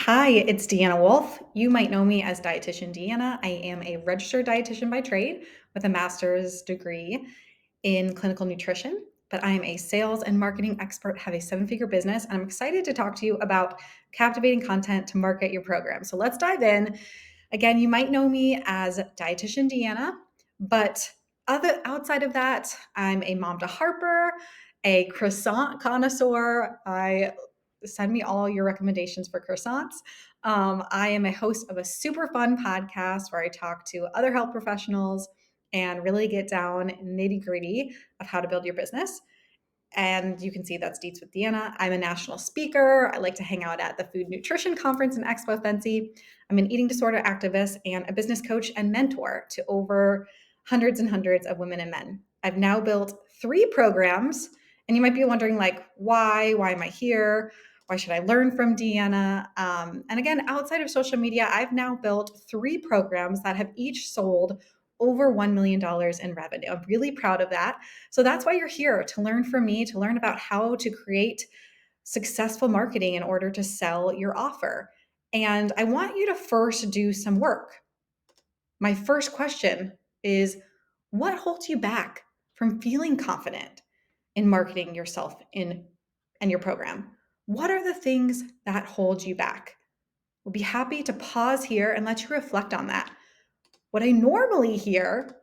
Hi, it's Deanna Wolfe. You might know me as Dietitian Deanna. I am a registered dietitian by trade with a master's degree in clinical nutrition, but I am a sales and marketing expert, have a seven-figure business, and I'm excited to talk to you about captivating content to market your program. So let's dive in. Again, you might know me as Dietitian Deanna, but outside of that, I'm a mom to Harper, a croissant connoisseur. I send me all your recommendations for croissants. I am a host of a super fun podcast where I talk to other health professionals and really get down nitty gritty of how to build your business. And you can see that's Deets with Deanna. I'm a national speaker. I like to hang out at the Food Nutrition Conference in Expo Fancy. I'm an eating disorder activist and a business coach and mentor to over hundreds and hundreds of women and men. I've now built 3 programs, and you might be wondering, like, why? Why am I here? Why should I learn from Deanna? And again, outside of social media, I've now built 3 programs that have each sold over $1 million in revenue. I'm really proud of that. So that's why you're here, to learn from me, to learn about how to create successful marketing in order to sell your offer. And I want you to first do some work. My first question is, what holds you back from feeling confident in marketing yourself and your program? What are the things that hold you back? We'll be happy to pause here and let you reflect on that. What I normally hear,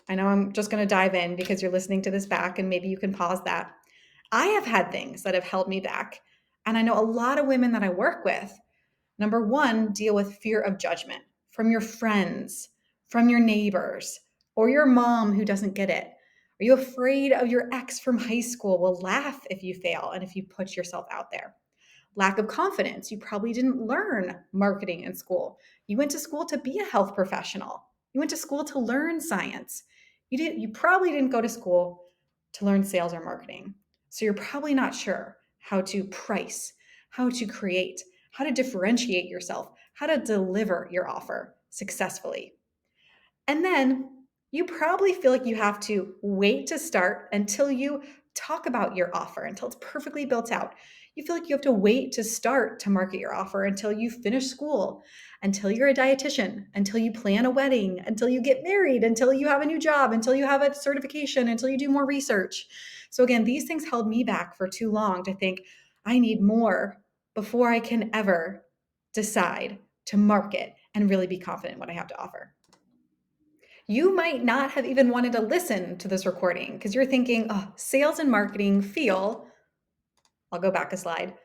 I know I'm just going to dive in because you're listening to this back and maybe you can pause that. I have had things that have held me back. And I know a lot of women that I work with, number one, deal with fear of judgment from your friends, from your neighbors, or your mom who doesn't get it. Are you afraid of your ex from high school will laugh if you fail and if you put yourself out there? Lack of confidence. You probably didn't learn marketing in school. You went to school to be a health professional. You went to school to learn science. You probably didn't go to school to learn sales or marketing. So you're probably not sure how to price, how to create, how to differentiate yourself, how to deliver your offer successfully. And then you probably feel like you have to wait to start until you talk about your offer, until it's perfectly built out. You feel like you have to wait to start to market your offer until you finish school, until you're a dietitian, until you plan a wedding, until you get married, until you have a new job, until you have a certification, until you do more research. So, again, these things held me back for too long to think I need more before I can ever decide to market and really be confident in what I have to offer. You might not have even wanted to listen to this recording because you're thinking, oh, sales and marketing feel, I'll go back a slide,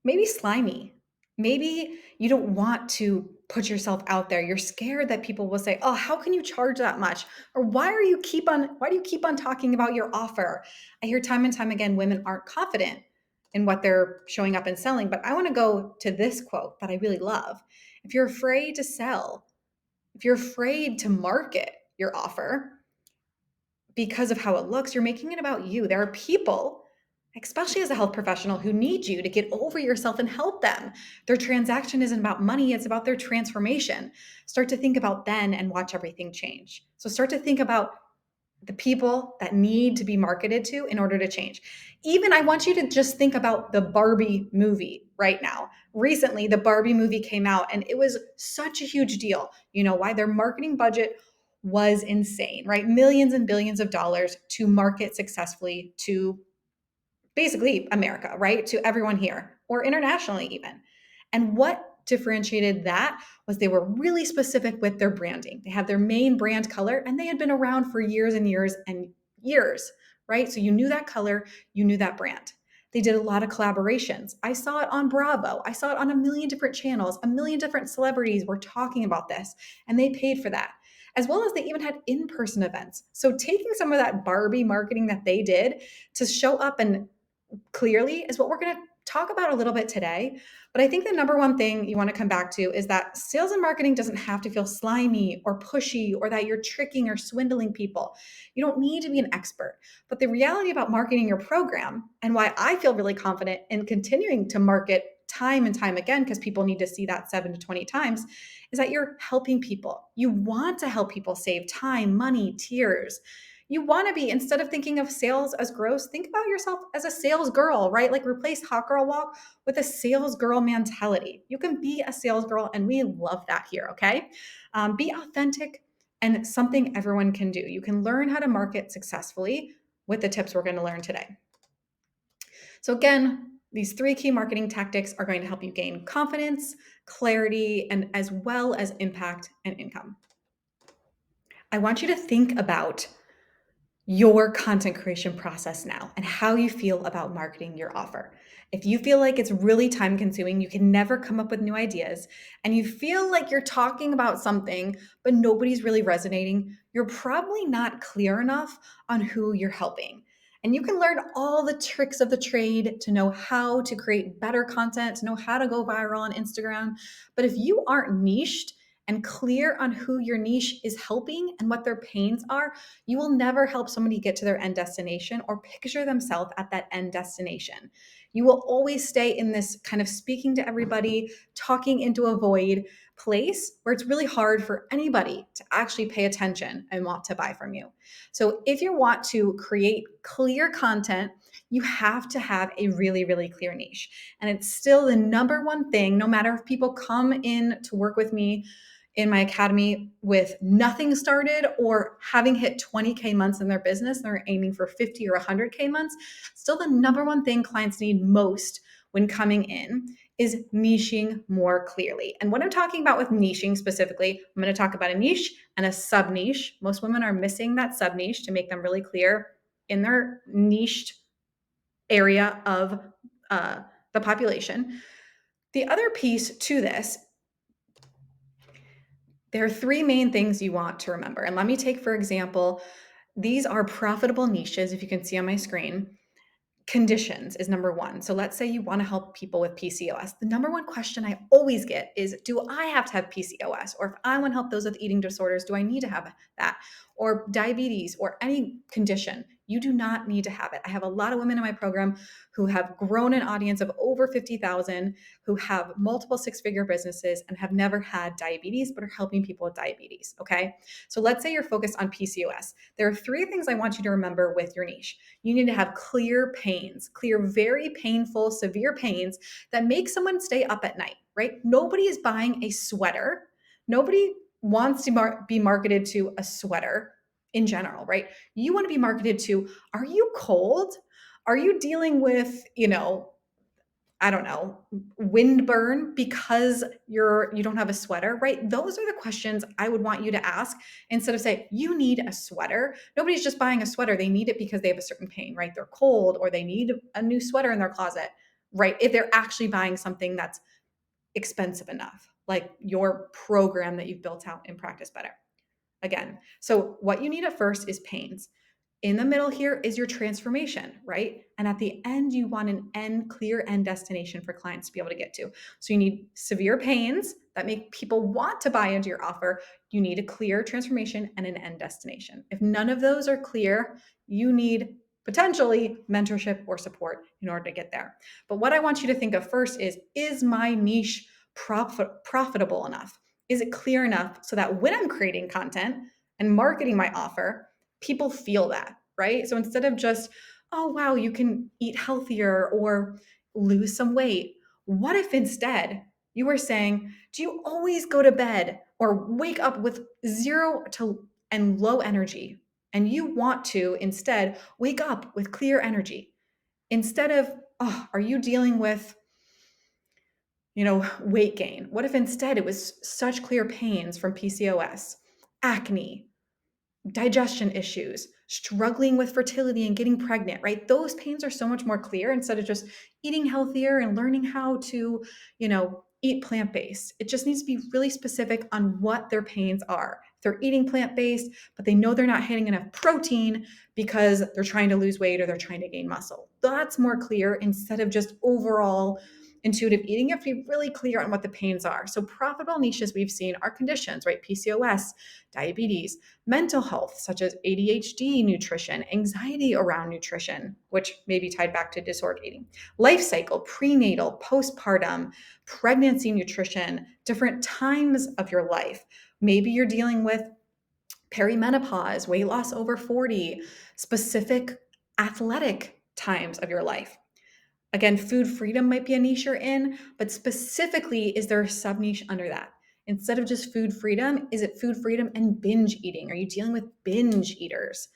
maybe slimy. Maybe you don't want to put yourself out there. You're scared that people will say, oh, how can you charge that much? Or why do you keep on talking about your offer? I hear time and time again, women aren't confident in what they're showing up and selling. But I want to go to this quote that I really love. If you're afraid to sell, if you're afraid to market your offer because of how it looks, you're making it about you. There are people, especially as a health professional, who need you to get over yourself and help them. Their transaction isn't about money, it's about their transformation. Start to think about then and watch everything change. So start to think about the people that need to be marketed to in order to change. Even I want you to just think about the Barbie movie right now. Recently, the Barbie movie came out and it was such a huge deal. You know why? Their marketing budget was insane, right? Millions and billions of dollars to market successfully to basically America, right? To everyone here or internationally even. And what differentiated that was they were really specific with their branding. They had their main brand color and they had been around for years and years and years, right? So you knew that color, you knew that brand. They did a lot of collaborations. I saw it on Bravo. I saw it on a million different channels. A million different celebrities were talking about this and they paid for that. As well as they even had in-person events. So taking some of that Barbie marketing that they did to show up and clearly is what we're going to talk about a little bit today. But I think the number one thing you want to come back to is that sales and marketing doesn't have to feel slimy or pushy or that you're tricking or swindling people. You don't need to be an expert. But the reality about marketing your program and why I feel really confident in continuing to market time and time again, because people need to see that 7 to 20 times, is that you're helping people. You want to help people save time, money, tears. You want to be, instead of thinking of sales as gross, think about yourself as a sales girl, right? Like replace hot girl walk with a sales girl mentality. You can be a sales girl, and we love that here, okay? Be authentic, and something everyone can do. You can learn how to market successfully with the tips we're going to learn today. So, again, these 3 key marketing tactics are going to help you gain confidence, clarity, and as well as impact and income. I want you to think about your content creation process now and how you feel about marketing your offer. If you feel like it's really time consuming, you can never come up with new ideas, and you feel like you're talking about something, but nobody's really resonating, you're probably not clear enough on who you're helping. And you can learn all the tricks of the trade to know how to create better content, to know how to go viral on Instagram. But if you aren't niched and clear on who your niche is helping and what their pains are, you will never help somebody get to their end destination or picture themselves at that end destination. You will always stay in this kind of speaking to everybody, talking into a void place where it's really hard for anybody to actually pay attention and want to buy from you. So, if you want to create clear content, you have to have a really, really clear niche. And it's still the number one thing, no matter if people come in to work with me in my academy with nothing started or having hit 20K months in their business, they're aiming for 50 or 100K months. Still, the number one thing clients need most when coming in is niching more clearly. And what I'm talking about with niching specifically, I'm going to talk about a niche and a sub niche. Most women are missing that sub niche to make them really clear in their niched area of the population. The other piece to this, there are 3 main things you want to remember. And let me take, for example, these are profitable niches, if you can see on my screen. Conditions is number 1. So let's say you want to help people with PCOS. The number 1 question I always get is, do I have to have PCOS? Or if I want to help those with eating disorders, do I need to have that? Or diabetes or any condition, you do not need to have it. I have a lot of women in my program who have grown an audience of over 50,000, who have multiple 6-figure businesses and have never had diabetes, but are helping people with diabetes. Okay. So let's say you're focused on PCOS. There are 3 things I want you to remember with your niche. You need to have clear pains, clear, very painful, severe pains that make someone stay up at night, right? Nobody is buying a sweater. Nobody wants to be marketed to a sweater in general, right? You want to be marketed to, are you cold? Are you dealing with, I don't know, windburn because you don't have a sweater, right? Those are the questions I would want you to ask instead of say, you need a sweater. Nobody's just buying a sweater. They need it because they have a certain pain, right? They're cold or they need a new sweater in their closet, right? If they're actually buying something that's expensive enough, like your program that you've built out in Practice Better. Again, so what you need at first is pains. In the middle here is your transformation, right? And at the end, you want an clear end destination for clients to be able to get to. So you need severe pains that make people want to buy into your offer. You need a clear transformation and an end destination. If none of those are clear, you need potentially mentorship or support in order to get there. But what I want you to think of first is my niche profitable enough? Is it clear enough so that when I'm creating content and marketing my offer, people feel that, right? So instead of just, oh, wow, you can eat healthier or lose some weight, what if instead you were saying, do you always go to bed or wake up with zero to and low energy? And you want to instead wake up with clear energy instead of, oh, are you dealing with weight gain? What if instead it was such clear pains from PCOS, acne, digestion issues, struggling with fertility and getting pregnant, right? Those pains are so much more clear instead of just eating healthier and learning how to, eat plant-based. It just needs to be really specific on what their pains are. If they're eating plant-based, but they know they're not hitting enough protein because they're trying to lose weight or they're trying to gain muscle. That's more clear instead of just overall intuitive eating. You have to be really clear on what the pains are. So profitable niches we've seen are conditions, right? PCOS, diabetes, mental health, such as ADHD nutrition, anxiety around nutrition, which may be tied back to disordered eating, life cycle, prenatal, postpartum, pregnancy nutrition, different times of your life. Maybe you're dealing with perimenopause, weight loss over 40, specific athletic times of your life. Again, food freedom might be a niche you're in, but specifically, is there a sub niche under that? Instead of just food freedom, is it food freedom and binge eating? Are you dealing with binge eaters?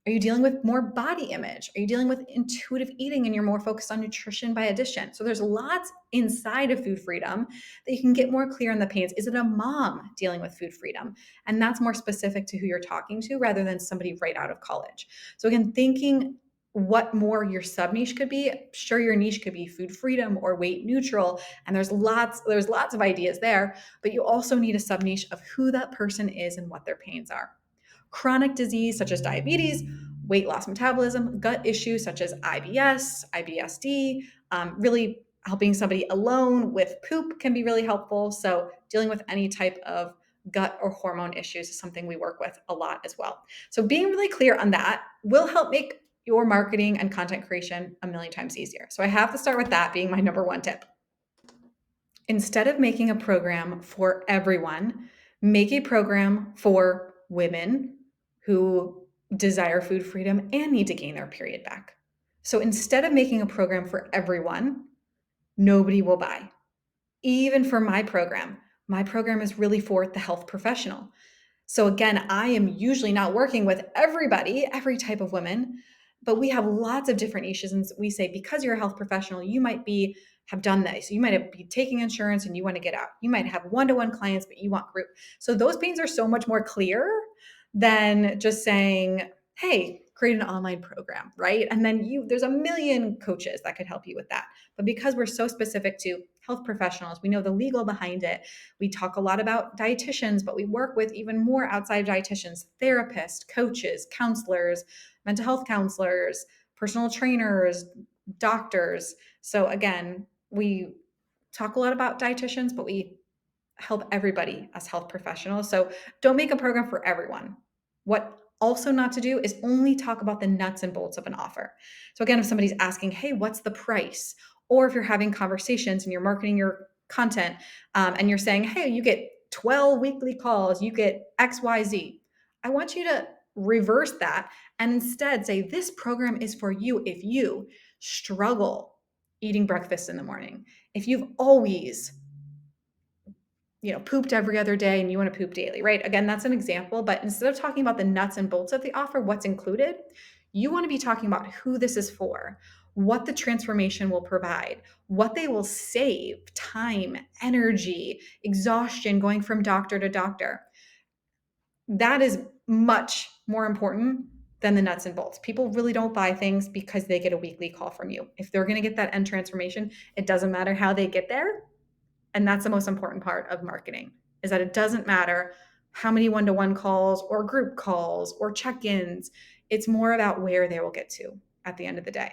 Are you dealing with more body image? Are you dealing with intuitive eating and you're more focused on nutrition by addition? So there's lots inside of food freedom that you can get more clear on the pains. Is it a mom dealing with food freedom? And that's more specific to who you're talking to rather than somebody right out of college. So again, thinking what more your sub niche could be. Sure, your niche could be food freedom or weight neutral, and there's lots of ideas there, but you also need a sub niche of who that person is and what their pains are. Chronic disease such as diabetes, weight loss metabolism, gut issues such as IBS, IBSD, really helping somebody alone with poop can be really helpful. So dealing with any type of gut or hormone issues is something we work with a lot as well. So being really clear on that will help make your marketing and content creation a million times easier. So I have to start with that being my number one tip. Instead of making a program for everyone, make a program for women who desire food freedom and need to gain their period back. So instead of making a program for everyone, nobody will buy. Even for my program is really for the health professional. So again, I am usually not working with everybody, every type of women, but we have lots of different niches. And we say, because you're a health professional, you might have done this. You might be taking insurance and you want to get out. You might have one-to-one clients, but you want group. So those pains are so much more clear than just saying, hey, create an online program, right? And then there's a million coaches that could help you with that. But because we're so specific to health professionals, we know the legal behind it. We talk a lot about dietitians, but we work with even more outside dietitians, therapists, coaches, counselors, mental health counselors, personal trainers, doctors. So again, we talk a lot about dietitians, but we help everybody as health professionals. So don't make a program for everyone. What also not to do is only talk about the nuts and bolts of an offer. So again, if somebody's asking, hey, what's the price? Or if you're having conversations and you're marketing your content and you're saying, hey, you get 12 weekly calls, you get XYZ. I want you to reverse that and instead say, this program is for you if you struggle eating breakfast in the morning. If you've always pooped every other day and you want to poop daily, right? Again, that's an example, but instead of talking about the nuts and bolts of the offer, what's included, you want to be talking about who this is for, what the transformation will provide, what they will save, time, energy, exhaustion going from doctor to doctor. That is much more important than the nuts and bolts. People really don't buy things because they get a weekly call from you. If they're going to get that end transformation, it doesn't matter how they get there. And that's the most important part of marketing, is that it doesn't matter how many one-to-one calls or group calls or check-ins. It's more about where they will get to at the end of the day.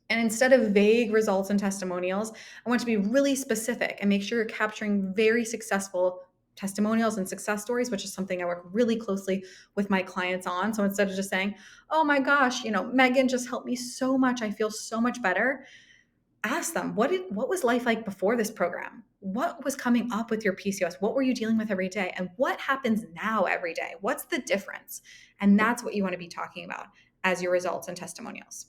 And instead of vague results and testimonials, I want to be really specific and make sure you're capturing very successful testimonials and success stories, which is something I work really closely with my clients on. So instead of just saying, oh my gosh, Megan just helped me so much, I feel so much better. Ask them, what was life like before this program? What was coming up with your PCOS? What were you dealing with every day? And what happens now every day? What's the difference? And that's what you want to be talking about as your results and testimonials.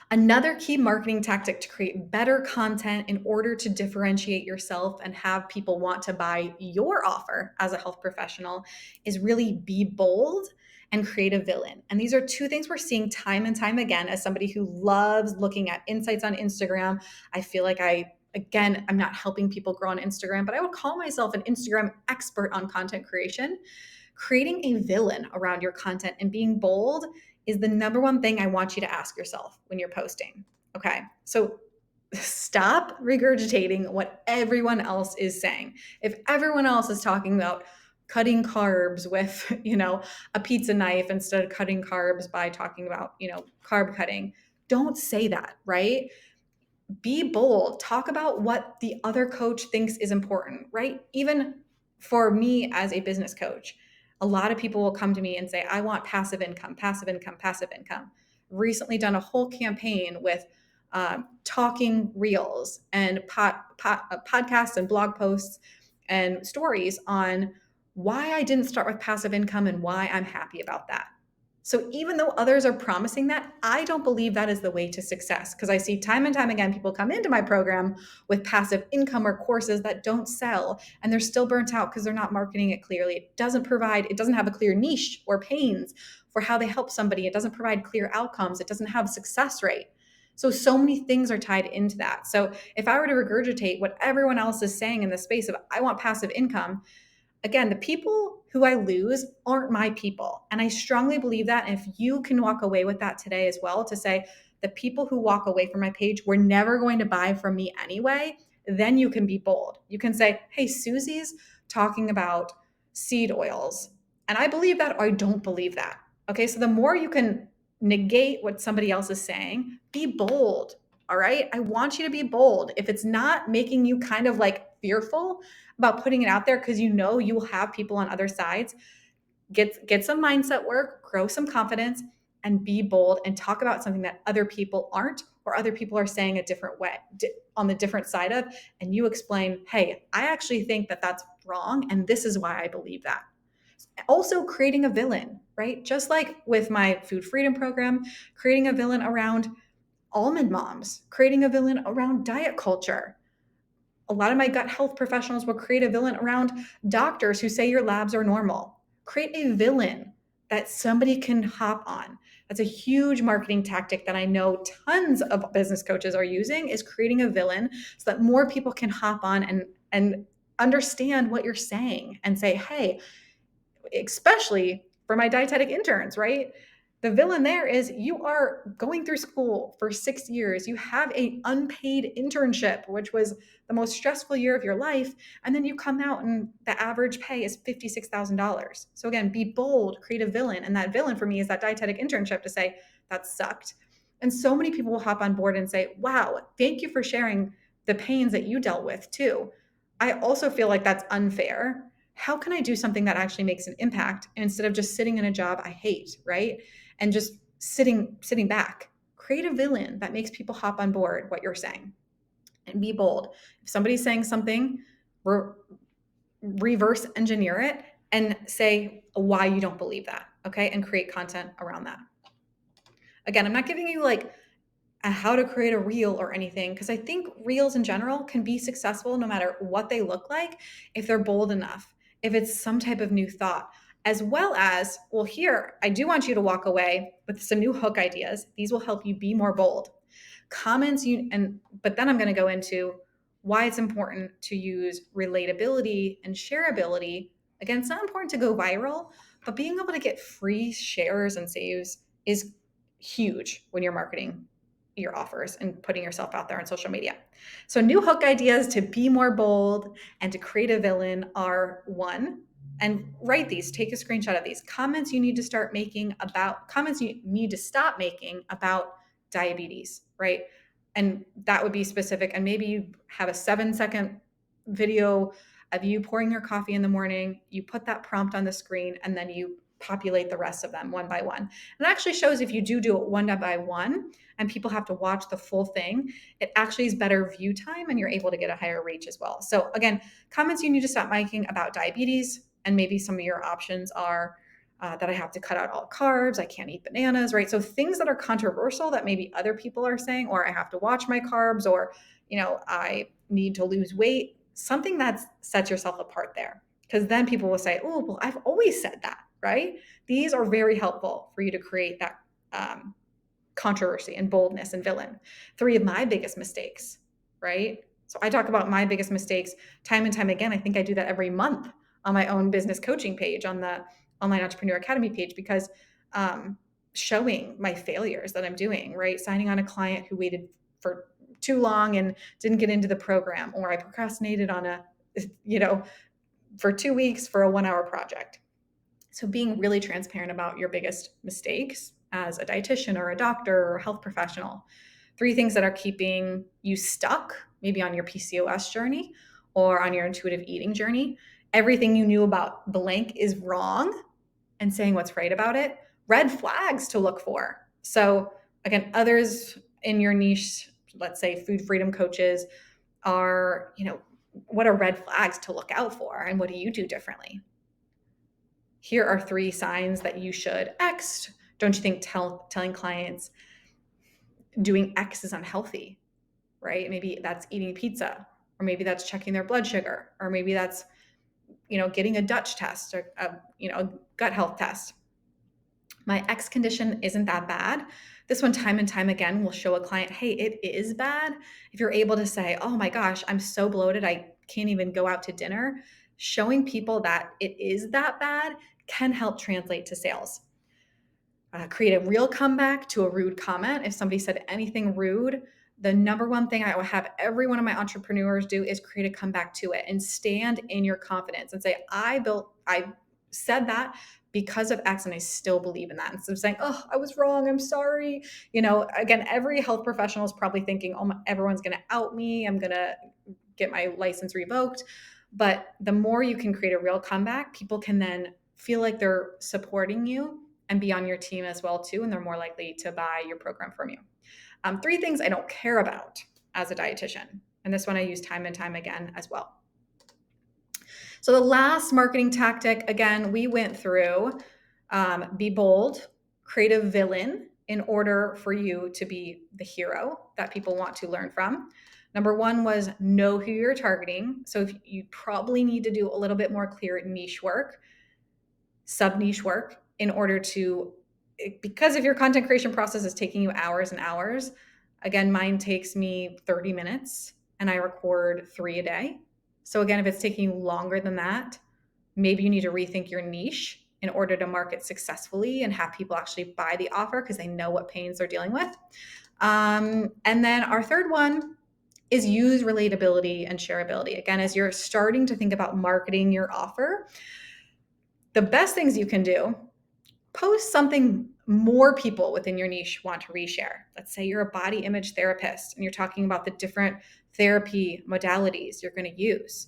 Another key marketing tactic to create better content in order to differentiate yourself and have people want to buy your offer as a health professional is really be bold and create a villain. And these are two things we're seeing time and time again. As somebody who loves looking at insights on Instagram, I feel like I'm not helping people grow on Instagram, but I would call myself an Instagram expert on content creation. Creating a villain around your content and being bold is the number one thing I want you to ask yourself when you're posting. Okay. So stop regurgitating what everyone else is saying. If everyone else is talking about cutting carbs with, a pizza knife instead of cutting carbs by talking about, carb cutting, don't say that, right? Be bold. Talk about what the other coach thinks is important, right? Even for me as a business coach, a lot of people will come to me and say, I want passive income, passive income, passive income. Recently done a whole campaign with talking reels and podcasts and blog posts and stories on why I didn't start with passive income and why I'm happy about that. So even though others are promising that, I don't believe that is the way to success, because I see time and time again people come into my program with passive income or courses that don't sell, and they're still burnt out because they're not marketing it clearly. It doesn't have a clear niche or pains for how they help somebody. It doesn't provide clear outcomes. It doesn't have success rate. So many things are tied into that. So if I were to regurgitate what everyone else is saying in the space of I want passive income, again, the people who I lose aren't my people. And I strongly believe that. And if you can walk away with that today as well, to say the people who walk away from my page were never going to buy from me anyway, then you can be bold. You can say, hey, Susie's talking about seed oils. And I believe that or I don't believe that. Okay. So the more you can negate what somebody else is saying, be bold. All right. I want you to be bold. If it's not making you kind of like fearful about putting it out there, because you know you will have people on other sides, get some mindset work, grow some confidence, and be bold and talk about something that other people aren't, or other people are saying a different way on the different side of, and you explain, hey, I actually think that that's wrong and this is why I believe that. Also creating a villain, right? Just like with my food freedom program, creating a villain around almond moms, creating a villain around diet culture. A lot of my gut health professionals will create a villain around doctors who say your labs are normal. Create a villain that somebody can hop on. That's a huge marketing tactic that I know tons of business coaches are using, is creating a villain so that more people can hop on and understand what you're saying and say, hey, especially for my dietetic interns, right? The villain there is you are going through school for 6 years. You have a unpaid internship, which was the most stressful year of your life. And then you come out and the average pay is $56,000. So again, be bold, create a villain. And that villain for me is that dietetic internship, to say that sucked. And so many people will hop on board and say, wow, thank you for sharing the pains that you dealt with too. I also feel like that's unfair. How can I do something that actually makes an impact instead of just sitting in a job I hate, right? And just sitting back. Create a villain that makes people hop on board what you're saying, and be bold. If somebody's saying something, reverse engineer it and say why you don't believe that, okay? And create content around that. Again, I'm not giving you like how to create a reel or anything, because I think reels in general can be successful no matter what they look like if they're bold enough, if it's some type of new thought, as well as, well, here, I do want you to walk away with some new hook ideas. These will help you be more bold. But then I'm going to go into why it's important to use relatability and shareability. Again, it's not important to go viral, but being able to get free shares and saves is huge when you're marketing your offers and putting yourself out there on social media. So new hook ideas to be more bold and to create a villain are: one, and write these, take a screenshot of these comments you need to start making about comments you need to stop making about diabetes, right? And that would be specific. And maybe you have a 7-second video of you pouring your coffee in the morning, you put that prompt on the screen, and then you populate the rest of them one by one. And it actually shows if you do it one by one and people have to watch the full thing, it actually is better view time and you're able to get a higher reach as well. So again, comments you need to stop making about diabetes, and maybe some of your options are that I have to cut out all carbs, I can't eat bananas, right? So things that are controversial that maybe other people are saying, or I have to watch my carbs, or, I need to lose weight, something that sets yourself apart there. Because then people will say, oh, well, I've always said that, right? These are very helpful for you to create that controversy and boldness and villain. 3 of my biggest mistakes, right? So I talk about my biggest mistakes time and time again. I think I do that every month on my own business coaching page, on the Online Entrepreneur Academy page, because showing my failures that I'm doing, right? Signing on a client who waited for too long and didn't get into the program, or I procrastinated on for 2 weeks for a 1-hour project. So being really transparent about your biggest mistakes as a dietitian or a doctor or a health professional. 3 things that are keeping you stuck, maybe on your PCOS journey or on your intuitive eating journey. Everything you knew about blank is wrong, and saying what's right about it. Red flags to look for. So again, others in your niche, let's say food freedom coaches, are, what are red flags to look out for, and what do you do differently? Here are 3 signs that you should X. Don't you think telling clients doing X is unhealthy, right? Maybe that's eating pizza, or maybe that's checking their blood sugar, or maybe that's, getting a Dutch test, or a gut health test. My X condition isn't that bad. This one, time and time again, will show a client, hey, it is bad. If you're able to say, oh my gosh, I'm so bloated, I can't even go out to dinner, showing people that it is that bad can help translate to sales. Create a real comeback to a rude comment. If somebody said anything rude, the number one thing I will have every one of my entrepreneurs do is create a comeback to it and stand in your confidence and say, I said that because of X and I still believe in that. Instead of saying, oh, I was wrong, I'm sorry. Again, every health professional is probably thinking, oh, everyone's going to out me. I'm going to get my license revoked. But the more you can create a real comeback, people can then feel like they're supporting you and be on your team as well too, and they're more likely to buy your program from you. 3 things I don't care about as a dietitian, and this one I use time and time again as well. So the last marketing tactic, again, we went through be bold, create a villain in order for you to be the hero that people want to learn from. Number 1 was know who you're targeting. So if you probably need to do a little bit more clear niche work, sub-niche work, in order to, because if your content creation process is taking you hours and hours, again, mine takes me 30 minutes and I record 3 a day. So again, if it's taking you longer than that, maybe you need to rethink your niche in order to market successfully and have people actually buy the offer because they know what pains they're dealing with. And then our third one is use relatability and shareability. Again, as you're starting to think about marketing your offer, the best things you can do, post something more people within your niche want to reshare. Let's say you're a body image therapist and you're talking about the different therapy modalities you're going to use.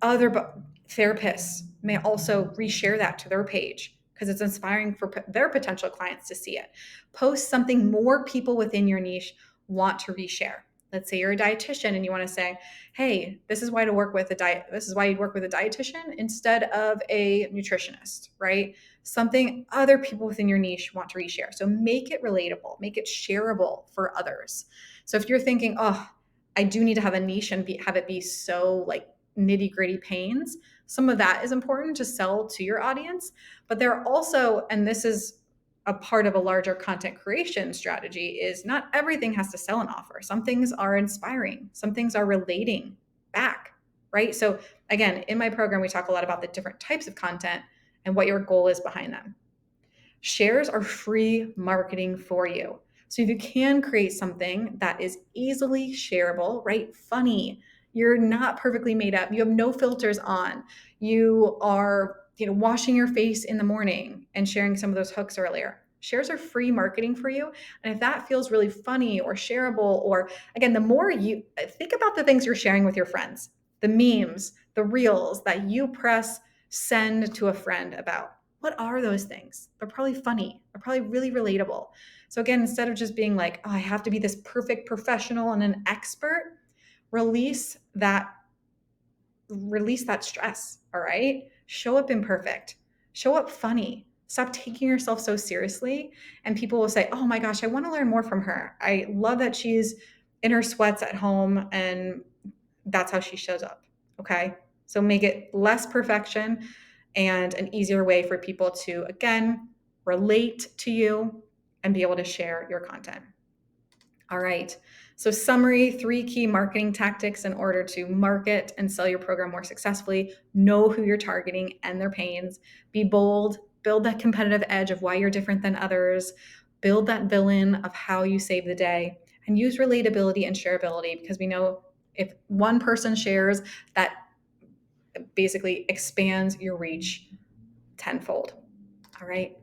Other therapists may also reshare that to their page because it's inspiring for their potential clients to see it. Post something more people within your niche want to reshare. Let's say you're a dietitian and you want to say, hey, this is why to work with a diet. This is why you'd work with a dietitian instead of a nutritionist, right? Something other people within your niche want to reshare. So make it relatable, make it shareable for others. So if you're thinking, oh, I do need to have a niche and have it be so like nitty gritty pains, some of that is important to sell to your audience. But there are also, and this is a part of a larger content creation strategy, is not everything has to sell an offer. Some things are inspiring, some things are relating back, right? So again, in my program, we talk a lot about the different types of content and what your goal is behind them. Shares are free marketing for you. So if you can create something that is easily shareable, right? Funny, you're not perfectly made up, you have no filters on, you are, washing your face in the morning and sharing some of those hooks earlier. Shares are free marketing for you. And if that feels really funny or shareable, or again, the more you think about the things you're sharing with your friends, the memes, the reels that you press send to a friend about, what are those things? They're probably funny. They're probably really relatable. So again, instead of just being like, oh, I have to be this perfect professional and an expert, release that stress, all right? Show up imperfect. Show up funny. Stop taking yourself so seriously. And people will say, oh my gosh, I want to learn more from her. I love that she's in her sweats at home and that's how she shows up. Okay. So make it less perfection and an easier way for people to, again, relate to you and be able to share your content. All right. So summary, 3 key marketing tactics in order to market and sell your program more successfully. Know who you're targeting and their pains. Be bold, build that competitive edge of why you're different than others. Build that villain of how you save the day, and use relatability and shareability, because we know if one person shares, that basically expands your reach tenfold. All right.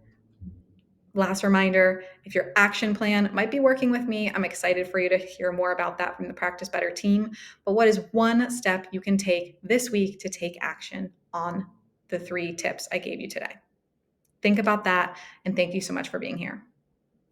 Last reminder, if your action plan might be working with me, I'm excited for you to hear more about that from the Practice Better team. But what is one step you can take this week to take action on the 3 tips I gave you today? Think about that, and thank you so much for being here.